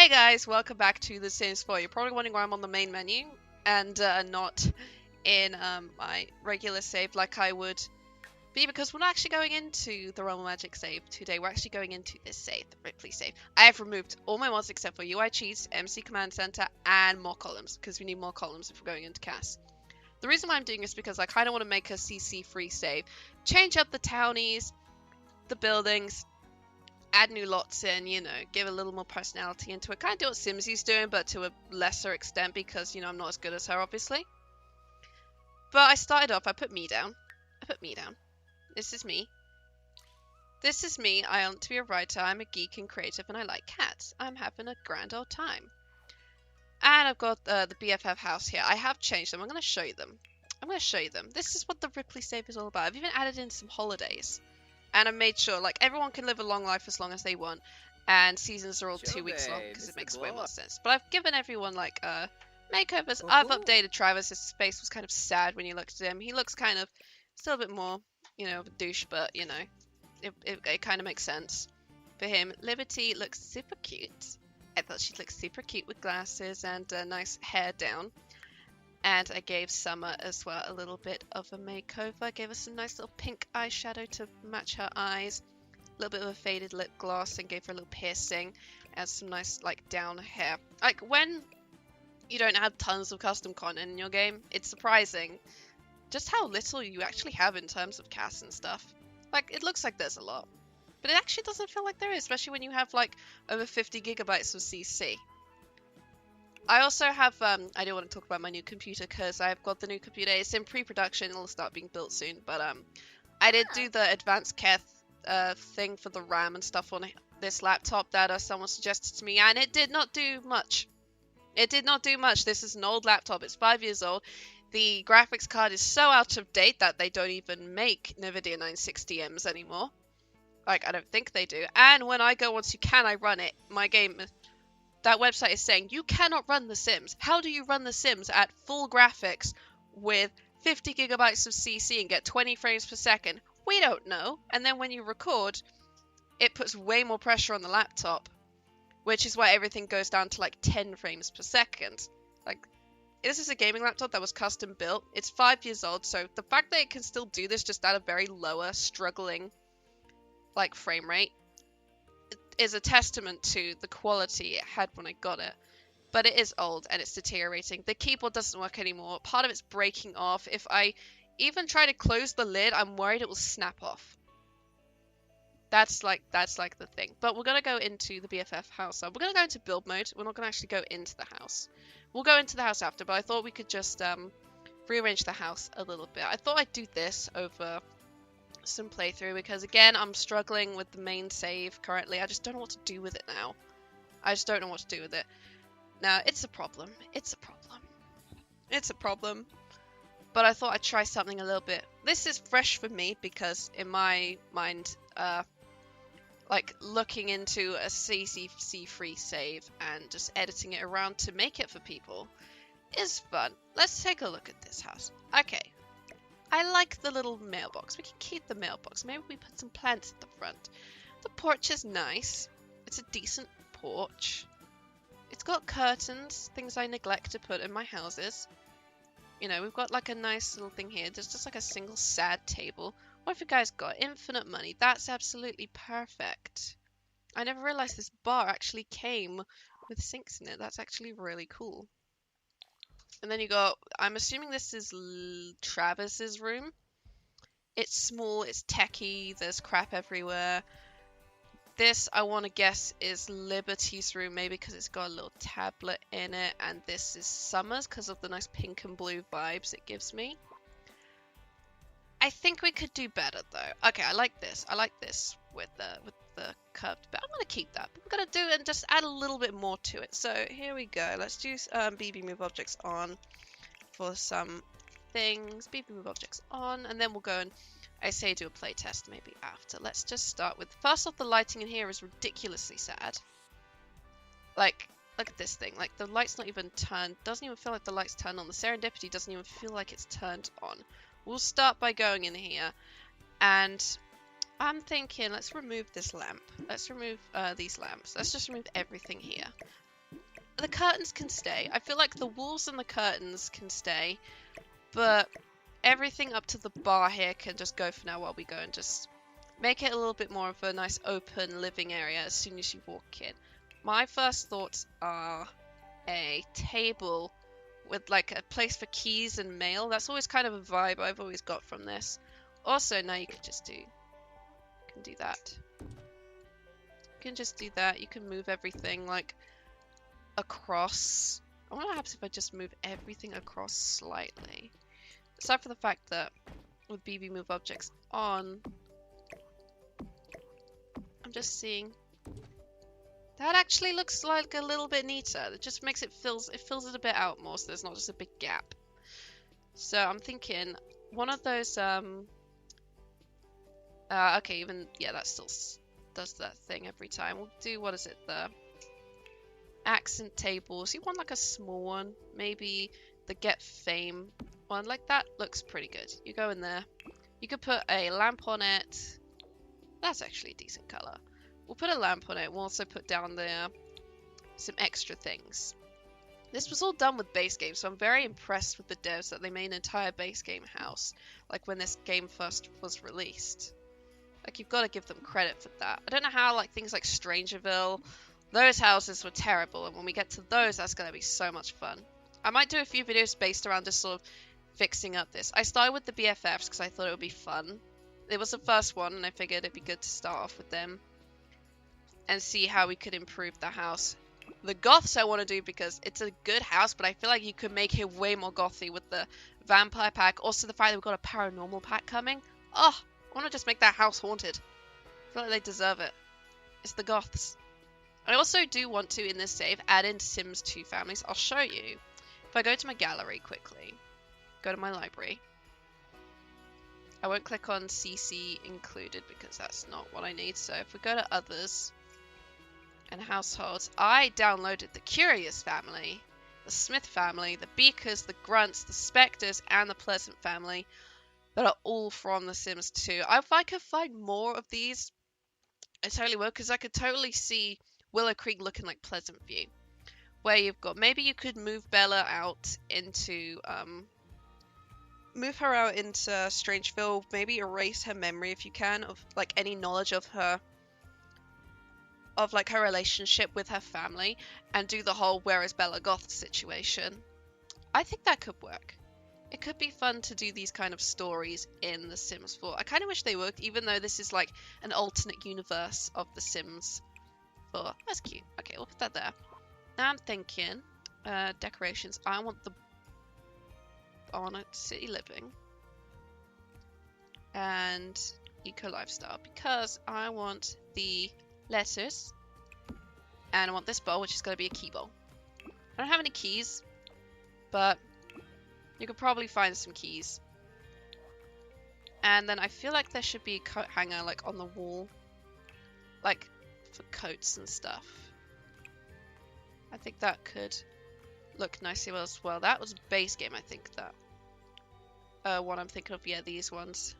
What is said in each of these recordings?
Hey guys, welcome back to The Sims 4. You're probably wondering why I'm on the main menu and not in my regular save like I would be, because we're not actually going into the Realm of Magic save today. We're actually going into this save, the Ripley save. I have removed all my mods except for UI cheats, MC Command Center, and more columns, because we need more columns if we're going into CAS. The reason why I'm doing this is because I kind of want to make a CC-free save. Change up the townies, the buildings, add new lots in, you know, give a little more personality into it. Kind of do what Simsy's doing, but to a lesser extent because, you know, I'm not as good as her, obviously. But I started off, I put me down. This is me. This is me. I want to be a writer. I'm a geek and creative, and I like cats. I'm having a grand old time. And I've got the BFF house here. I have changed them. I'm going to show you them. This is what the Ripley save is all about. I've even added in some holidays. And I made sure, like, everyone can live a long life as long as they want. And seasons are all 2 weeks long, because it makes way more sense. But I've given everyone, like, makeovers. I've updated Travis. His face was kind of sad when you looked at him. He looks kind of, still a bit more, you know, of a douche, but, you know, it kind of makes sense for him. Liberty looks super cute. I thought she looked super cute with glasses and nice hair down. And I gave Summer as well a little bit of a makeover. I gave her some nice little pink eyeshadow to match her eyes. A little bit of a faded lip gloss and gave her a little piercing. And some nice, like, down hair. Like, when you don't have tons of custom content in your game, it's surprising just how little you actually have in terms of CAS and stuff. Like, it looks like there's a lot. But it actually doesn't feel like there is, especially when you have, like, over 50 gigabytes of CC. I also have, I do want to talk about my new computer because I've got the new computer. It's in pre-production. It'll start being built soon. But I did do the advanced care thing for the RAM and stuff on this laptop that someone suggested to me. And it did not do much. This is an old laptop. It's 5 years old. The graphics card is so out of date that they don't even make NVIDIA 960Ms anymore. Like, I don't think they do. And when I go onto Can I Run It, my game... That website is saying, you cannot run The Sims. How do you run The Sims at full graphics with 50 gigabytes of CC and get 20 frames per second? We don't know. And then when you record, it puts way more pressure on the laptop, which is why everything goes down to like 10 frames per second. Like, this is a gaming laptop that was custom built. It's 5 years old, so the fact that it can still do this just at a very lower, struggling, like, frame rate is a testament to the quality it had when I got it. But it is old and it's deteriorating. The keyboard doesn't work anymore. Part of it's breaking off. If I even try to close the lid, I'm worried it will snap off. That's like the thing. But we're going to go into the BFF house. We're going to go into build mode. We're not going to actually go into the house. We'll go into the house after, but I thought we could just rearrange the house a little bit. I thought I'd do this over some playthrough because, again, I'm struggling with the main save currently. I just don't know what to do with it now. Now, it's a problem. But I thought I'd try something a little bit. This is fresh for me because in my mind, like, looking into a CC-free save and just editing it around to make it for people is fun. Let's take a look at this house. Okay. I like the little mailbox. We can keep the mailbox. Maybe we put some plants at the front. The porch is nice. It's a decent porch. It's got curtains, things I neglect to put in my houses. You know, we've got like a nice little thing here. There's just like a single sad table. What have you guys got? Infinite money. That's absolutely perfect. I never realized this bar actually came with sinks in it. That's actually really cool. And then you got, I'm assuming this is Travis's room. It's small, it's techie, there's crap everywhere. This, I want to guess, is Liberty's room, maybe because it's got a little tablet in it. And this is Summer's because of the nice pink and blue vibes it gives me. I think we could do better, though. Okay, I like this. With the curved bit. I'm going to keep that. But we're going to do it and just add a little bit more to it. So here we go. Let's do BB move objects on for some things. BB move objects on. And then we'll go and, I say, do a play test maybe after. Let's just start with, first off, the lighting in here is ridiculously sad. Like, look at this thing. Like, the light's not even turned. Doesn't even feel like the light's turned on. The serendipity doesn't even feel like it's turned on. We'll start by going in here and I'm thinking, let's remove this lamp. Let's remove these lamps. Let's just remove everything here. the curtains can stay. I feel like the walls and the curtains can stay, but everything up to the bar here can just go for now while we go and just make it a little bit more of a nice open living area as soon as you walk in. My first thoughts are a table with like a place for keys and mail. That's always kind of a vibe I've always got from this. Also, now you can just do that. You can just do that. You can move everything like across. I wonder what happens if I just move everything across slightly. Aside from the fact that with BB move objects on, I'm just seeing that actually looks like a little bit neater. It just makes it fills it a bit out more, so there's not just a big gap. So I'm thinking one of those okay, even yeah, that still does that thing every time. We'll do, what is it, the accent tables. You want like a small one, maybe the get fame one. Like that looks pretty good. You go in there, you could put a lamp on it. That's actually a decent color. We'll put a lamp on it. We'll also put down there some extra things. This was all done with base game, so I'm very impressed with the devs that they made an entire base game house, like when this game first was released. Like, you've got to give them credit for that. I don't know how, like, things like Strangerville, those houses were terrible, and when we get to those, that's going to be so much fun. I might do a few videos based around just sort of fixing up this. I started with the BFFs because I thought it would be fun. It was the first one, and I figured it'd be good to start off with them and see how we could improve the house. The goths I want to do because it's a good house, but I feel like you could make it way more gothy with the vampire pack. Also, the fact that we've got a paranormal pack coming. Oh, I want to just make that house haunted. I feel like they deserve it. It's the goths. I also do want to, in this save, add in Sims 2 families. I'll show you. If I go to my gallery quickly, go to my library. I won't click on CC included because that's not what I need. So if we go to others and households, I downloaded the Curious family, the Smith family, the Beakers, the Grunts, the Spectres, and the Pleasant family that are all from The Sims 2. If I could find more of these, I totally would, because I could totally see Willow Creek looking like Pleasant View, where you've got, maybe you could move Bella out into, Strangeville, maybe erase her memory if you can, of, like, any knowledge of her, of, like, her relationship with her family, and do the whole Where is Bella Goth situation. I think that could work. It could be fun to do these kind of stories in The Sims 4. I kind of wish they worked, even though this is like an alternate universe of The Sims 4. That's cute. Okay, we'll put that there. Now I'm thinking, decorations. I want city living and eco lifestyle because I want the letters and I want this bowl, which is going to be a key bowl. I don't have any keys, but you could probably find some keys. And then I feel like there should be a coat hanger like on the wall, like for coats and stuff. I think that could look nicely as well. That was base game, I think, that one I'm thinking of. Yeah, these ones.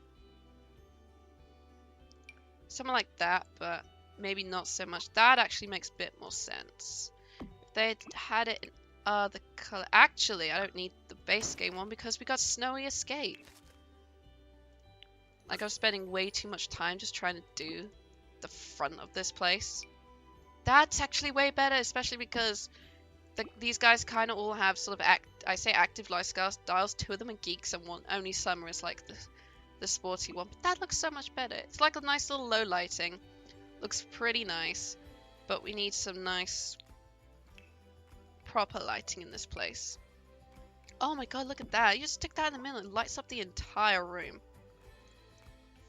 Something like that, but maybe not so much. That actually makes a bit more sense. If they had it in the color. Actually, I don't need the base game one because we got Snowy Escape. Like, I was spending way too much time just trying to do the front of this place. That's actually way better, especially because these guys kind of all have sort of active lifestyles. Two of them are geeks and only Summer is like the sporty one. But that looks so much better. It's like a nice little low lighting. Looks pretty nice, but we need some nice proper lighting in this place. Oh my god, look at that. You just stick that in the middle, it lights up the entire room.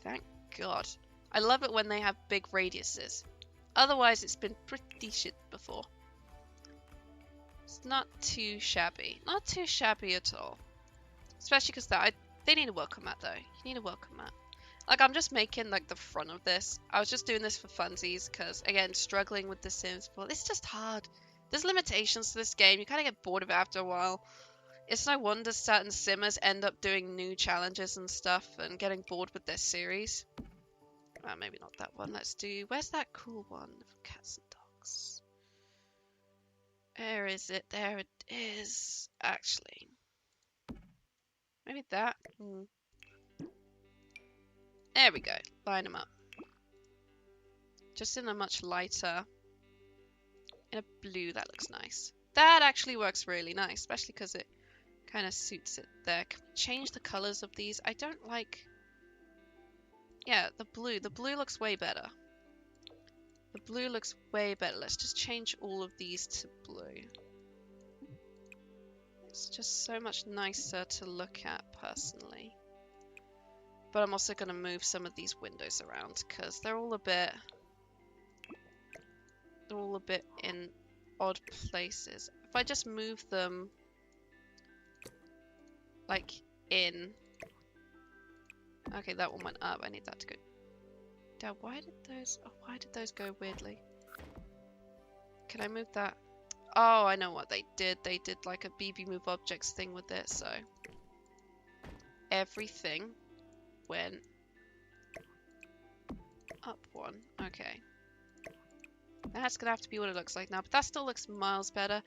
Thank god. I love it when they have big radiuses. Otherwise, it's been pretty shit before. It's not too shabby. Not too shabby at all. Especially because they need a welcome mat though. You need a welcome mat. Like, I'm just making like the front of this. I was just doing this for funsies because, again, struggling with The Sims 4. It's just hard. There's limitations to this game. You kind of get bored of it after a while. It's no wonder certain simmers end up doing new challenges and stuff and getting bored with their series. Maybe not that one. Let's do... Where's that cool one for cats and dogs? Where is it? There it is. Actually. Maybe that. There we go. Line them up. Just in a much lighter, in a blue, that looks nice. That actually works really nice, especially because it kind of suits it there. Can we change the colors of these? I don't like... Yeah, the blue. The blue looks way better. The blue looks way better. Let's just change all of these to blue. It's just so much nicer to look at, personally. But I'm also going to move some of these windows around, because they're all a bit... They're all a bit in odd places. If I just move them... like, in... Okay, that one went up. I need that to go down. Why did those go weirdly? Can I move that? Oh, I know what they did. They did like a BB move objects thing with it, so everything went up one. Okay. That's gonna have to be what it looks like now, but that still looks miles better.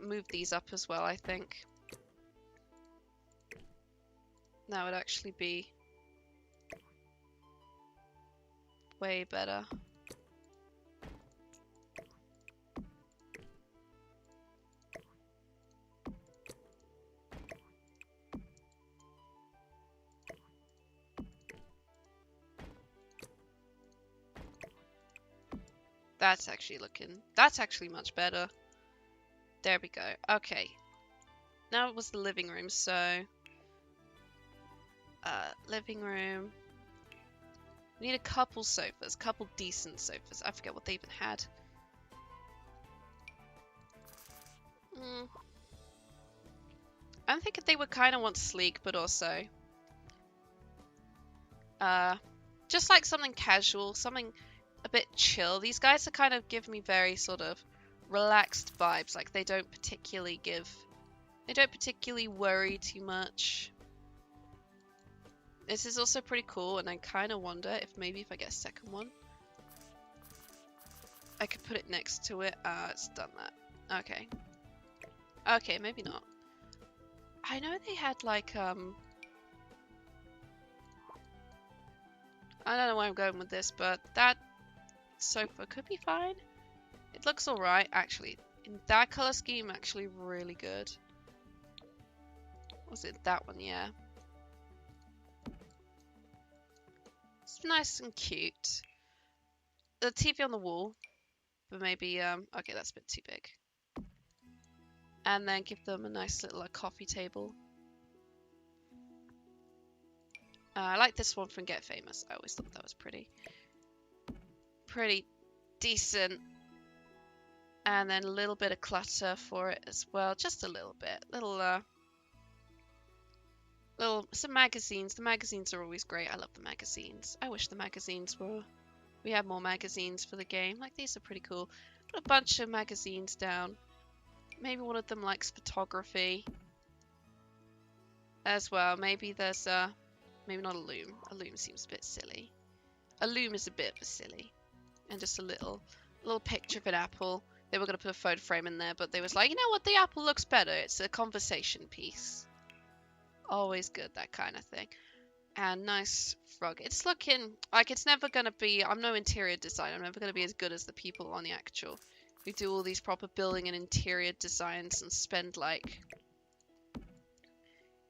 Move these up as well, I think. That would actually be way better. That's actually much better. There we go. Okay. Now it was the living room, so living room. We need a couple sofas, couple decent sofas. I forget what they even had. I'm thinking they would kind of want sleek, but also just like something casual, something a bit chill. These guys are kind of give me very sort of relaxed vibes. Like they don't particularly worry too much. This is also pretty cool, and I kind of wonder if maybe if I get a second one, I could put it next to it. It's done that. Okay. Okay, maybe not. I know they had like, I don't know where I'm going with this, but that sofa could be fine. It looks alright, actually. In that color scheme, actually really good. Was it that one? Yeah. It's nice and cute. The TV on the wall, but maybe, okay, that's a bit too big. And then give them a nice little coffee table. I like this one from Get Famous. I always thought that was pretty decent. And then a little bit of clutter for it as well, just a little bit. Some magazines. The magazines are always great. I love the magazines. I wish the magazines we had more magazines for the game. Like, these are pretty cool. Put a bunch of magazines down. Maybe one of them likes photography as well. Maybe there's maybe not a loom. A loom seems a bit silly. A loom is a bit silly. And just a little picture of an apple. They were going to put a photo frame in there, but they was like, you know what, the apple looks better. It's a conversation piece. Always good, that kind of thing. And nice rug. It's looking like it's never going to be... I'm no interior designer. I'm never going to be as good as the people on the actual... We do all these proper building and interior designs and spend, like,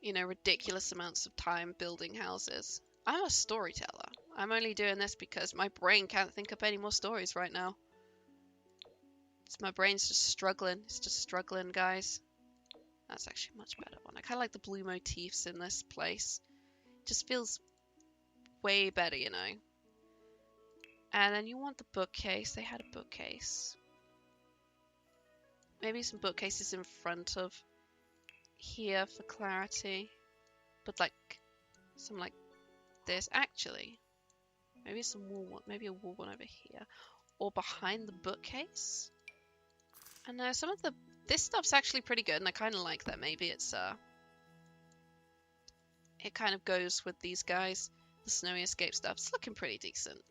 you know, ridiculous amounts of time building houses. I'm a storyteller. I'm only doing this because my brain can't think up any more stories right now. My brain's just struggling. It's just struggling, guys. That's actually a much better one. I kind of like the blue motifs in this place. It just feels way better, you know. And then you want the bookcase. They had a bookcase. Maybe some bookcases in front of here for clarity. But like, some like this. Actually, maybe some wall one. Maybe a wall one over here. Or behind the bookcase. And some of this stuff's actually pretty good, and I kind of like that. Maybe it's it kind of goes with these guys. The Snowy Escape stuff. It's looking pretty decent.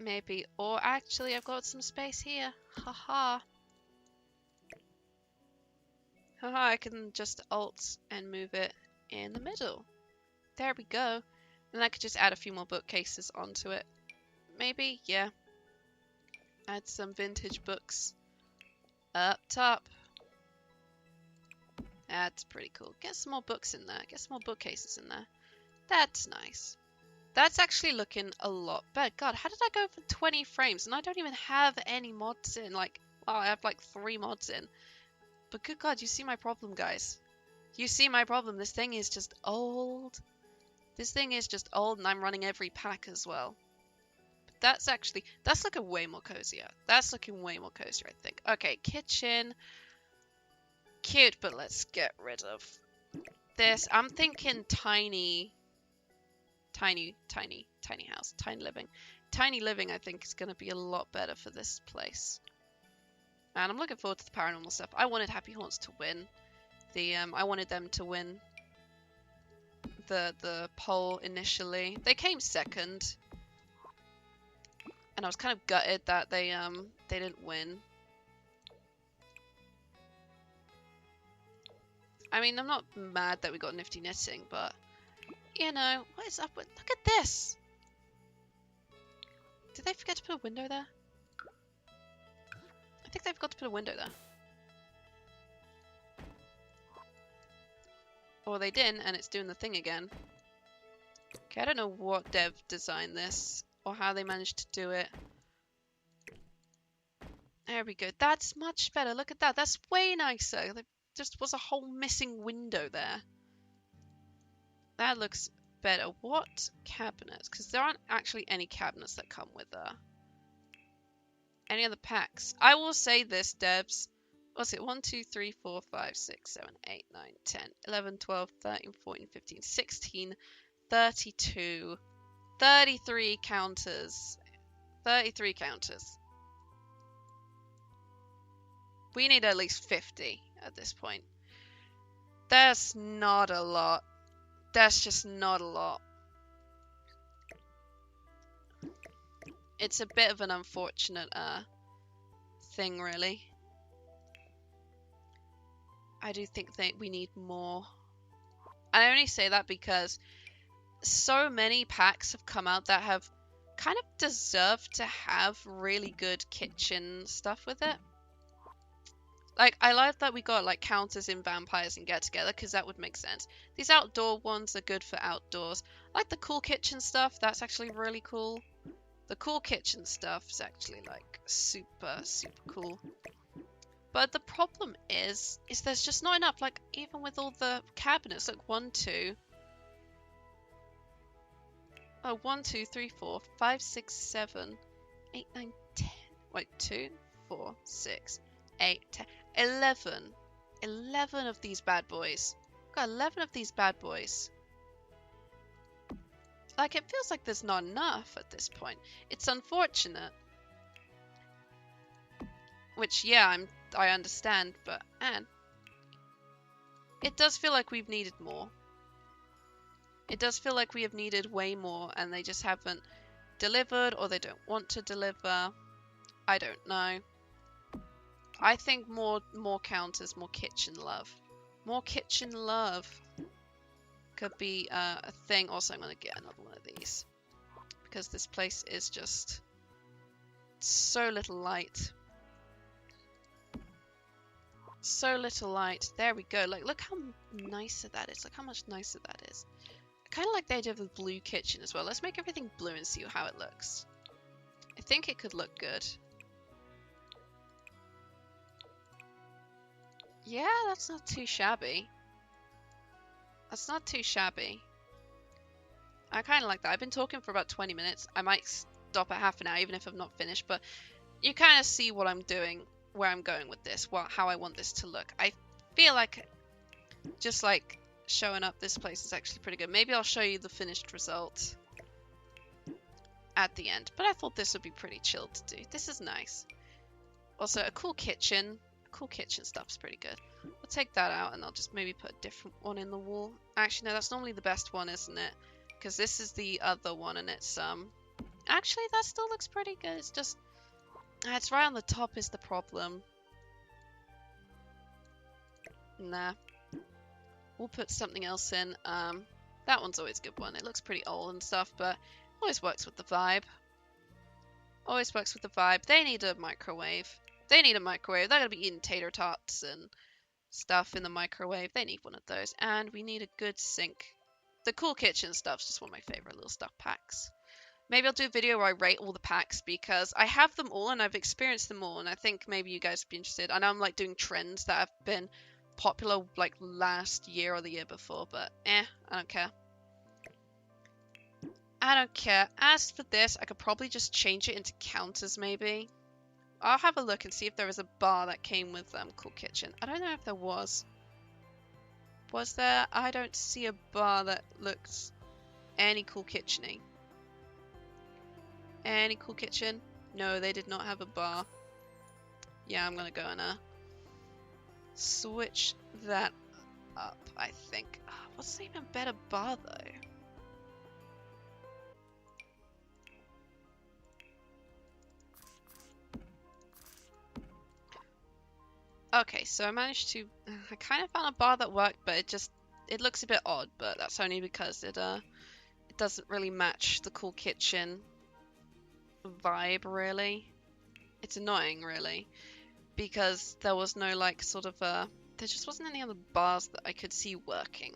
Maybe. Or actually, I've got some space here. Haha. Haha, I can just alt and move it in the middle. There we go. And I could just add a few more bookcases onto it. Maybe, yeah. Add some vintage books up top. That's pretty cool. Get some more books in there. Get some more bookcases in there. That's nice. That's actually looking a lot better. God, how did I go for 20 frames? And I don't even have any mods in. Like, well, I have like 3 mods in. But good God, you see my problem, guys. You see my problem. This thing is just old. This thing is just old, and I'm running every pack as well. But that's looking way more cozier. That's looking way more cozier, I think. Okay, kitchen. Cute, but let's get rid of this. I'm thinking tiny house, tiny living. Tiny living, I think, is going to be a lot better for this place. And I'm looking forward to the paranormal stuff. I wanted Happy Haunts to win. I wanted them to win the poll initially. They came second, and I was kind of gutted that they didn't win. I mean, I'm not mad that we got Nifty Knitting, but you know, what is up with... Look at this! Did they forget to put a window there? I think they forgot to put a window there. Or they didn't, and it's doing the thing again. Okay, I don't know what dev designed this, or how they managed to do it. There we go. That's much better. Look at that. That's way nicer. There just was a whole missing window there. That looks better. What cabinets? Because there aren't actually any cabinets that come with any other packs. I will say this, devs. What's it? 1, 2, 3, 4, 5, 6, 7, 8, 9, 10, 11, 12, 13, 14, 15, 16, 32, 33 counters. 33 counters. We need at least 50 at this point. That's not a lot. That's just not a lot. It's a bit of an unfortunate thing, really. I do think that we need more. I only say that because so many packs have come out that have kind of deserved to have really good kitchen stuff with it. Like, I love that we got, like, counters in Vampires and Get Together, because that would make sense. These outdoor ones are good for outdoors. I like the cool kitchen stuff. That's actually really cool. The cool kitchen stuff is actually, like, super, super cool. But the problem is there's just not enough. Like, even with all the cabinets, look, 1, 2. Oh, 1, 2, 3, 4, 5, 6, 7, 8, 9, 10. Wait, 2, 4, 6, 8, 10. 11. 11 of these bad boys. We've got 11 of these bad boys. Like, it feels like there's not enough at this point. It's unfortunate. Which, yeah, I understand, but, man, it does feel like we've needed more. It does feel like we have needed way more, and they just haven't delivered, or they don't want to deliver. I don't know. I think more counters, more kitchen love. More kitchen love could be a thing. Also, I'm going to get another one of these. Because this place is just so little light. So little light. There we go. Like, look how nicer that is. Look how much nicer that is. I kind of like the idea of the blue kitchen as well. Let's make everything blue and see how it looks. I think it could look good. Yeah, that's not too shabby. That's not too shabby. I kind of like that. I've been talking for about 20 minutes. I might stop at half an hour even if I'm not finished, but you kind of see what I'm doing, where I'm going with this, how I want this to look. I feel like just like showing up this place is actually pretty good. Maybe I'll show you the finished result at the end, but I thought this would be pretty chill to do. This is nice. Also, a cool kitchen. Cool kitchen stuff's pretty good. We'll take that out and I'll just maybe put a different one in the wall. Actually, no, that's normally the best one, isn't it? Because this is the other one and it's Actually, that still looks pretty good. It's just, it's right on the top is the problem. Nah. We'll put something else in. That one's always a good one. It looks pretty old and stuff, but always works with the vibe. Always works with the vibe. They need a microwave. They need a microwave. They're gonna be eating tater tots and stuff in the microwave. They need one of those. And we need a good sink. The cool kitchen stuff's just one of my favorite little stuff packs. Maybe I'll do a video where I rate all the packs because I have them all and I've experienced them all, and I think maybe you guys would be interested. I know I'm like doing trends that have been popular like last year or the year before, but I don't care. I don't care. As for this, I could probably just change it into counters maybe. I'll have a look and see if there is a bar that came with Cool Kitchen. I don't know if there was. Was there? I don't see a bar that looks any Cool Kitchen-y. Any Cool Kitchen? No, they did not have a bar. Yeah, I'm gonna go and switch that up, I think. What's an even better bar though? Okay, so I managed to, I kind of found a bar that worked, but it looks a bit odd, but that's only because it doesn't really match the Cool Kitchen vibe, really. It's annoying, really, because there was no, like, sort of, there just wasn't any other bars that I could see working.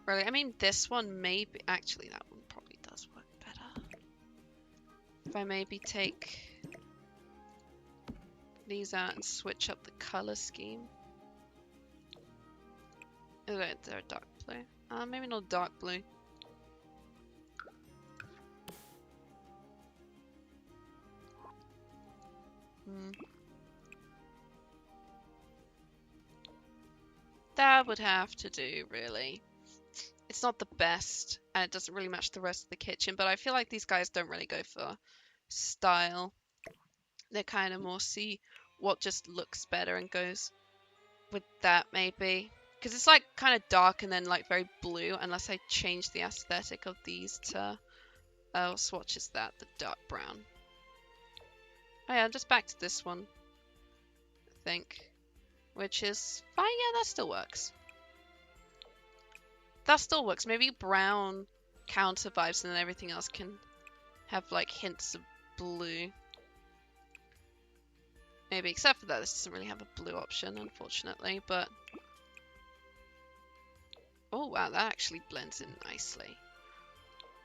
Really, I mean, this one maybe, actually, that one probably does work better. If I maybe take these out and switch up the color scheme. Okay, they're dark blue. Maybe not dark blue. That would have to do, really. It's not the best, and it doesn't really match the rest of the kitchen, but I feel like these guys don't really go for style. They kind of more see what just looks better and goes with that, maybe. Because it's like kind of dark and then like very blue, unless I change the aesthetic of these to, what swatch is that? The dark brown. Oh yeah, I'm just back to this one, I think. Which is fine, yeah, that still works. That still works. Maybe brown counter vibes and then everything else can have like hints of blue. Maybe, except for that, this doesn't really have a blue option, unfortunately, but... Oh, wow, that actually blends in nicely.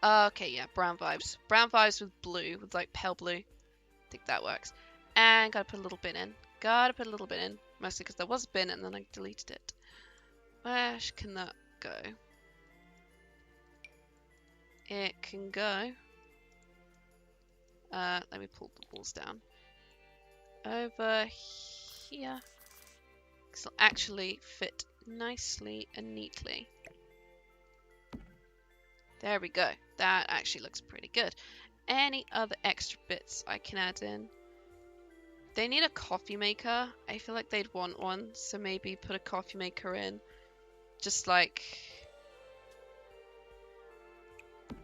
Okay, yeah, brown vibes. Brown vibes with blue, with, like, pale blue. I think that works. And gotta put a little bit in. Gotta put a little bit in. Mostly because there was a bin and then I deleted it. Where can that go? It can go... let me pull the walls down. Over here. This will actually fit nicely and neatly. There we go. That actually looks pretty good. Any other extra bits I can add in? They need a coffee maker. I feel like they'd want one, so maybe put a coffee maker in. Just like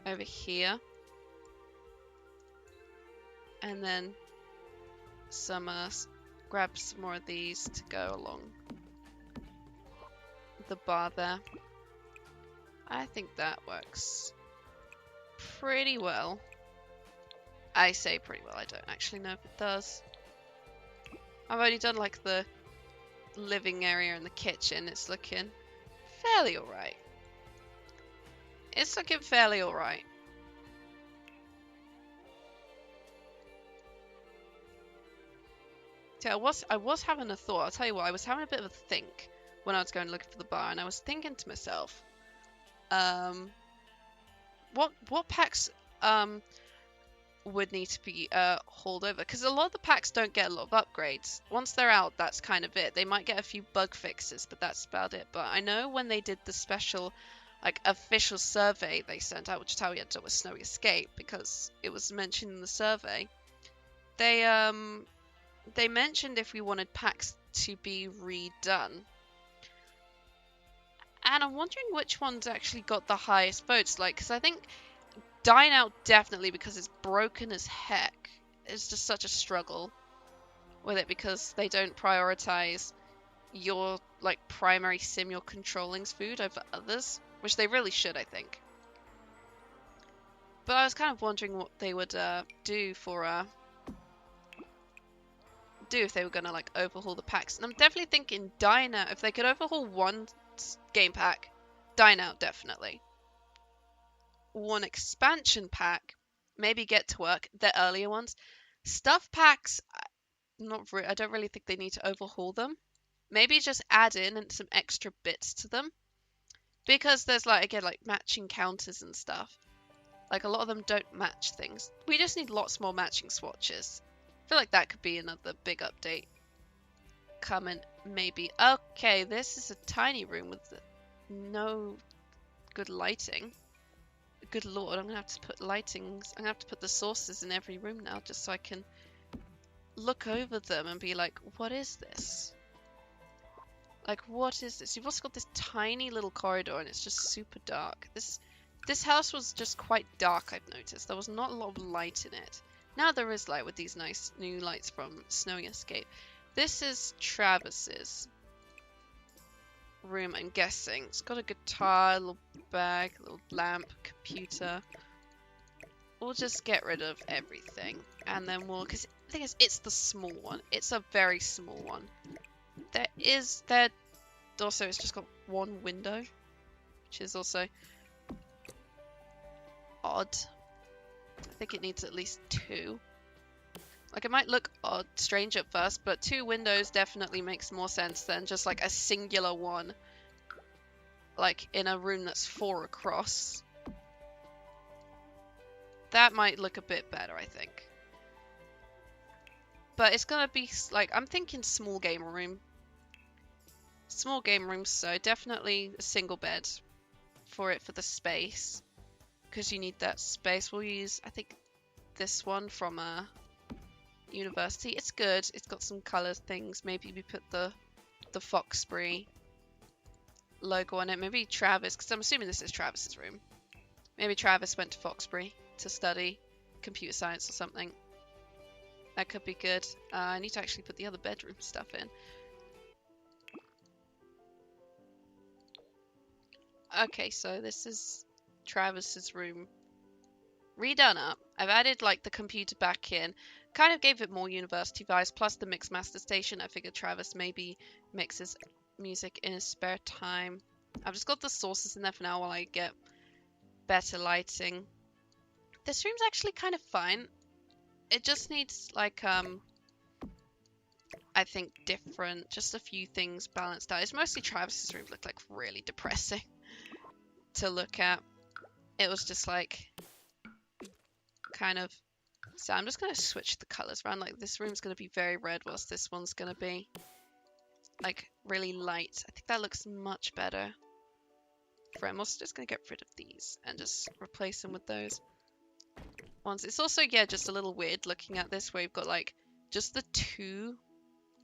over here. And then some grab some more of these to go along the bar there. I think that works pretty well. I say pretty well, I don't actually know if it does. I've already done like the living area and the kitchen. It's looking fairly alright. It's looking fairly alright. Yeah, I was having a thought. I'll tell you what, I was having a bit of a think when I was going looking for the bar, and I was thinking to myself, what packs would need to be hauled over? Because a lot of the packs don't get a lot of upgrades. Once they're out, that's kind of it. They might get a few bug fixes, but that's about it. But I know when they did the special, like, official survey they sent out, which is how we ended up with Snowy Escape, because it was mentioned in the survey, they mentioned if we wanted packs to be redone. And I'm wondering which ones actually got the highest votes. Like, because I think Dine out definitely because it's broken as heck. It's just such a struggle with it because they don't prioritize your like primary sim you're controlling's food over others, which they really should, I think. But I was kind of wondering what they would do if they were gonna like overhaul the packs. And I'm definitely thinking Dine Out. If they could overhaul one game pack, Dine Out definitely. One expansion pack, maybe Get to Work, the earlier ones. Stuff packs, I don't really think they need to overhaul them. Maybe just add in some extra bits to them. Because there's like, again, like matching counters and stuff. Like a lot of them don't match things. We just need lots more matching swatches. I feel like that could be another big update coming, maybe. Okay, this is a tiny room with no good lighting. Good lord, I'm gonna have to put lightings. I'm gonna have to put the sources in every room now just so I can look over them and be like, what is this? Like, what is this? You've also got this tiny little corridor and it's just super dark. This house was just quite dark, I've noticed. There was not a lot of light in it. Now there is light with these nice new lights from Snowy Escape. This is Travis's room, I'm guessing. It's got a guitar, a little bag, a little lamp, computer. We'll just get rid of everything. And then because the thing is, it's the small one. It's a very small one. Also, it's just got one window, which is also odd. I think it needs at least two. Like, it might look odd, strange at first, but two windows definitely makes more sense than just like a singular one, like in a room that's 4 across. That might look a bit better, I think. But it's gonna be like, I'm thinking small game room. Small game room, so definitely a single bed for the space. Because you need that space. We'll use, I think, this one from University. It's good. It's got some colour things. Maybe we put the Foxbury logo on it. Maybe Travis, because I'm assuming this is Travis's room. Maybe Travis went to Foxbury to study computer science or something. That could be good. I need to actually put the other bedroom stuff in. Okay, so this is Travis's room redone up. I've added like the computer back in, kind of gave it more university vibes, plus the mix master station. I figured Travis maybe mixes music in his spare time. I've just got the sources in there for now while I get better lighting. This room's actually kind of fine. It just needs like I think just a few things balanced out. It's mostly Travis's room looked like really depressing to look at. It was just like kind of, so I'm just going to switch the colors around. Like this room's going to be very red whilst this one's going to be like really light. I think that looks much better. I'm also just going to get rid of these and just replace them with those ones. It's also, yeah, just a little weird looking at this where you've got like just the two,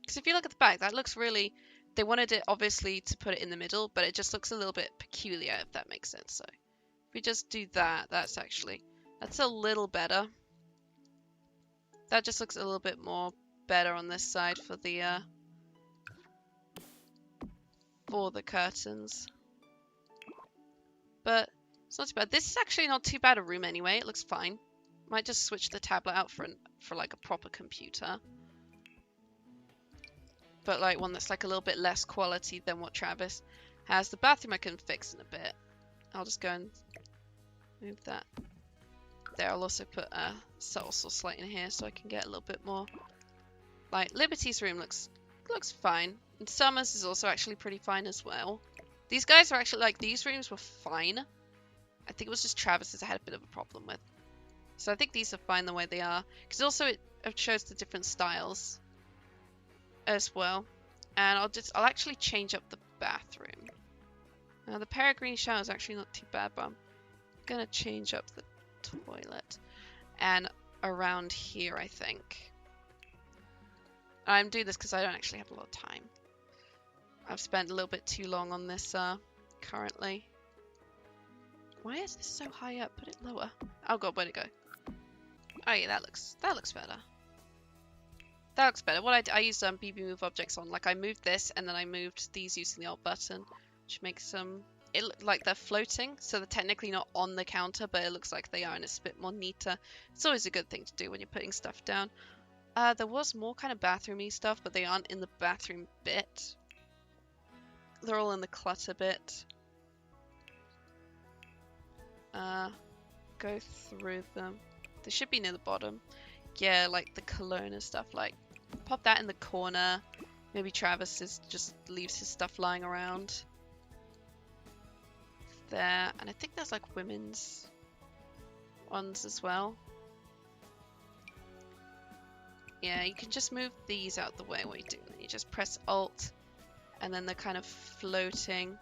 because if you look at the back, that looks really, they wanted it obviously to put it in the middle, but it just looks a little bit peculiar, if that makes sense. So if we just do that, that's a little better. That just looks a little bit more better on this side for the curtains. But it's not too bad. This is actually not too bad a room anyway. It looks fine. Might just switch the tablet out for like a proper computer. But like one that's like a little bit less quality than what Travis has. The bathroom I can fix in a bit. I'll just go and move that there. I'll also put a subtle source light in here so I can get a little bit more light. Liberty's room looks fine. And Summer's is also actually pretty fine as well. These guys are actually, like, these rooms were fine. I think it was just Travis's I had a bit of a problem with. So I think these are fine the way they are. Because also it shows the different styles as well. And I'll actually change up the bathroom. Now the Peregrine shower is actually not too bad, but I'm going to change up the toilet. And around here, I think. I'm doing this because I don't actually have a lot of time. I've spent a little bit too long on this currently. Why is this so high up? Put it lower. Oh god, where'd it go? Oh yeah, that looks better. That looks better. What I used BB move objects on. Like I moved this and then I moved these using the alt button, which makes them it look like they're floating, so they're technically not on the counter, but it looks like they are, and it's a bit more neater. It's always a good thing to do when you're putting stuff down. There was more kind of bathroomy stuff, but they aren't in the bathroom bit. They're all in the clutter bit. Go through them. They should be near the bottom. Yeah, like the cologne and stuff. Like, pop that in the corner. Maybe Travis just leaves his stuff lying around. There. And I think there's like women's ones as well. Yeah, you can just move these out the way. What you do, you just press Alt, and then they're kind of floating.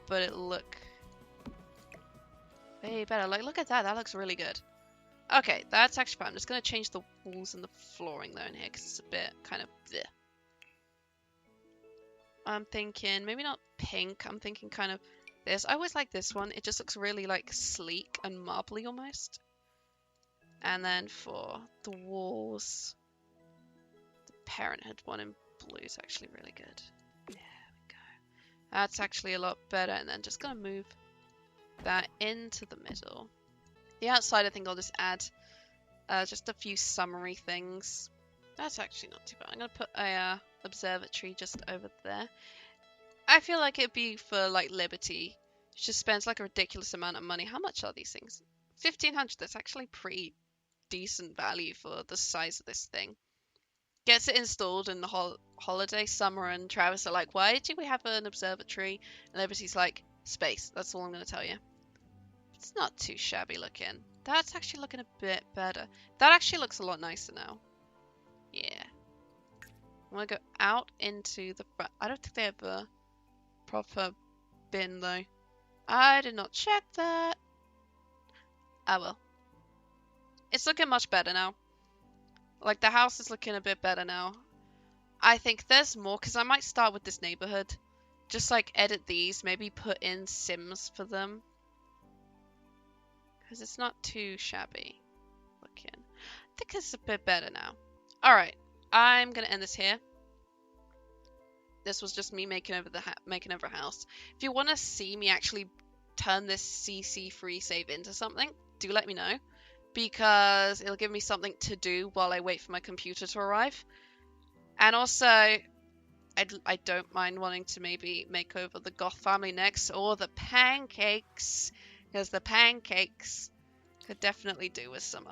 But it'll look way better. Like, look at that. That looks really good. Okay, that's actually fine. I'm just going to change the walls and the flooring though in here because it's a bit kind of bleh. I'm thinking maybe not pink. I'm thinking kind of this. I always like this one. It just looks really like sleek and marbly almost. And then for the walls, the Parenthood one in blue is actually really good. There we go. That's actually a lot better. And then just going to move that into the middle. The outside, I think I'll just add just a few summary things. That's actually not too bad. I'm going to put a observatory just over there. I feel like it'd be for like Liberty. She just spends like a ridiculous amount of money. How much are these things? 1,500. That's actually pretty decent value for the size of this thing. Gets it installed in the holiday. Summer and Travis are like, why do we have an observatory? And Liberty's like, space. That's all I'm going to tell you. It's not too shabby looking. That's actually looking a bit better. That actually looks a lot nicer now. Yeah. I'm going to go out into the front. I don't think they have a proper bin though. I did not check that. I will. It's looking much better now. Like, the house is looking a bit better now. I think there's more, because I might start with this neighborhood. Just, like, edit these. Maybe put in Sims for them. Because it's not too shabby looking. I think it's a bit better now. Alright. I'm going to end this here. This was just me making over a house. If you want to see me actually turn this CC free save into something, do let me know. Because it'll give me something to do while I wait for my computer to arrive. And also, I don't mind wanting to maybe make over the Goth family next, or the pancakes, because the pancakes could definitely do with some,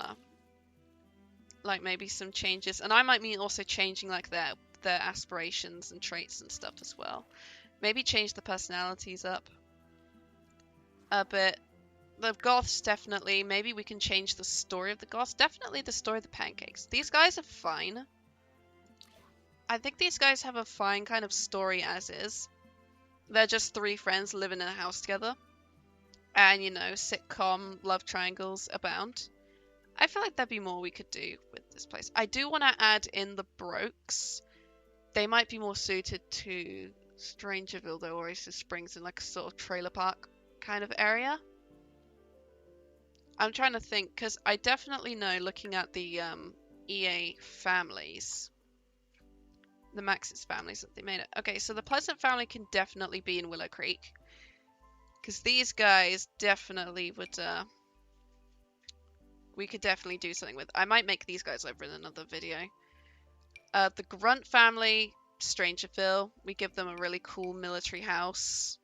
like maybe some changes. And I might mean also changing like their aspirations and traits and stuff as well. Maybe change the personalities up a bit. The Goths, definitely. Maybe we can change the story of the Goths. Definitely the story of the pancakes. These guys are fine. I think these guys have a fine kind of story as is. They're just three friends living in a house together. And, you know, sitcom love triangles abound. I feel like there'd be more we could do with this place. I do want to add in the Brokes. They might be more suited to Strangerville, though, Oasis Springs, in like a sort of trailer park kind of area. I'm trying to think, because I definitely know, looking at the EA families, the Maxis families, that they made it. Okay, so the Pleasant family can definitely be in Willow Creek, because these guys definitely would, we could definitely do something with. I might make these guys over in another video. The Grunt family, Strangerville, we give them a really cool military house.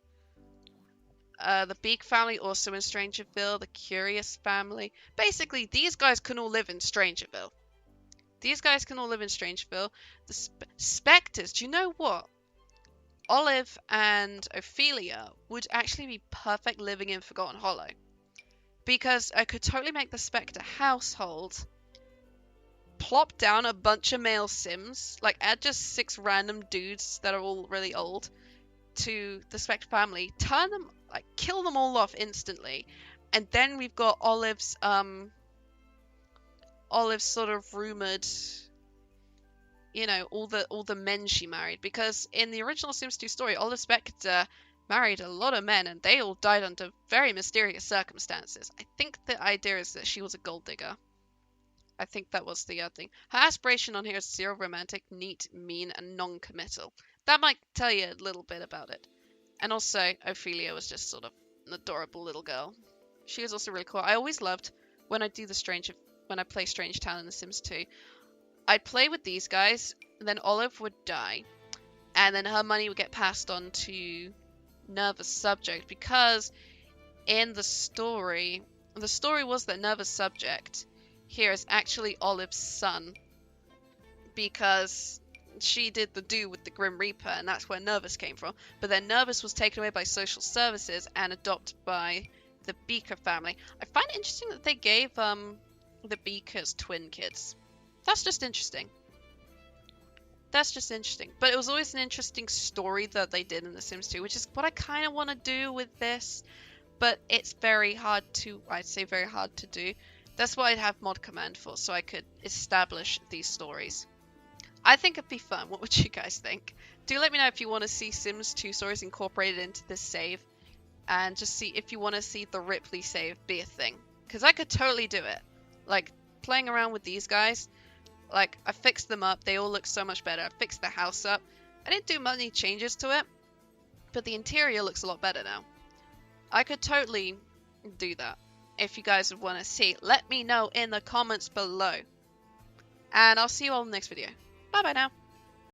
The Beak family, also in Strangerville. The Curious family. Basically, these guys can all live in Strangerville. These guys can all live in Strangerville. The Spectres, do you know what? Olive and Ophelia would actually be perfect living in Forgotten Hollow. Because I could totally make the Spectre household, plop down a bunch of male Sims, like add just 6 random dudes that are all really old to the Spectre family, turn them, like kill them all off instantly, and then we've got Olive's sort of rumored, you know, all the men she married, because in the original Sims 2 story, Olive Spectre married a lot of men, and they all died under very mysterious circumstances. I think the idea is that she was a gold digger. I think that was the thing. Her aspiration on here is zero romantic, neat, mean, and non-committal. That might tell you a little bit about it. And also, Ophelia was just sort of an adorable little girl. She was also really cool. I always loved when I play Strange Town in The Sims 2. I'd play with these guys, and then Olive would die, and then her money would get passed on to Nerva's subject, because in the story was that Nerva's subject here is actually Olive's son, because she did the do with the Grim Reaper, and that's where Nervous came from. But then Nervous was taken away by social services and adopted by the Beaker family. I find it interesting that they gave the Beakers twin kids. That's just interesting. That's just interesting. But it was always an interesting story that they did in The Sims 2, which is what I kind of want to do with this. But it's very hard to, I'd say very hard to do. That's what I'd have mod command for, so I could establish these stories. I think it'd be fun. What would you guys think? Do let me know if you want to see Sims 2 stories incorporated into this save. And just see if you want to see the Ripley save be a thing. Because I could totally do it. Like, playing around with these guys. Like, I fixed them up. They all look so much better. I fixed the house up. I didn't do many changes to it. But the interior looks a lot better now. I could totally do that. If you guys would want to see, let me know in the comments below. And I'll see you all in the next video. Bye bye now.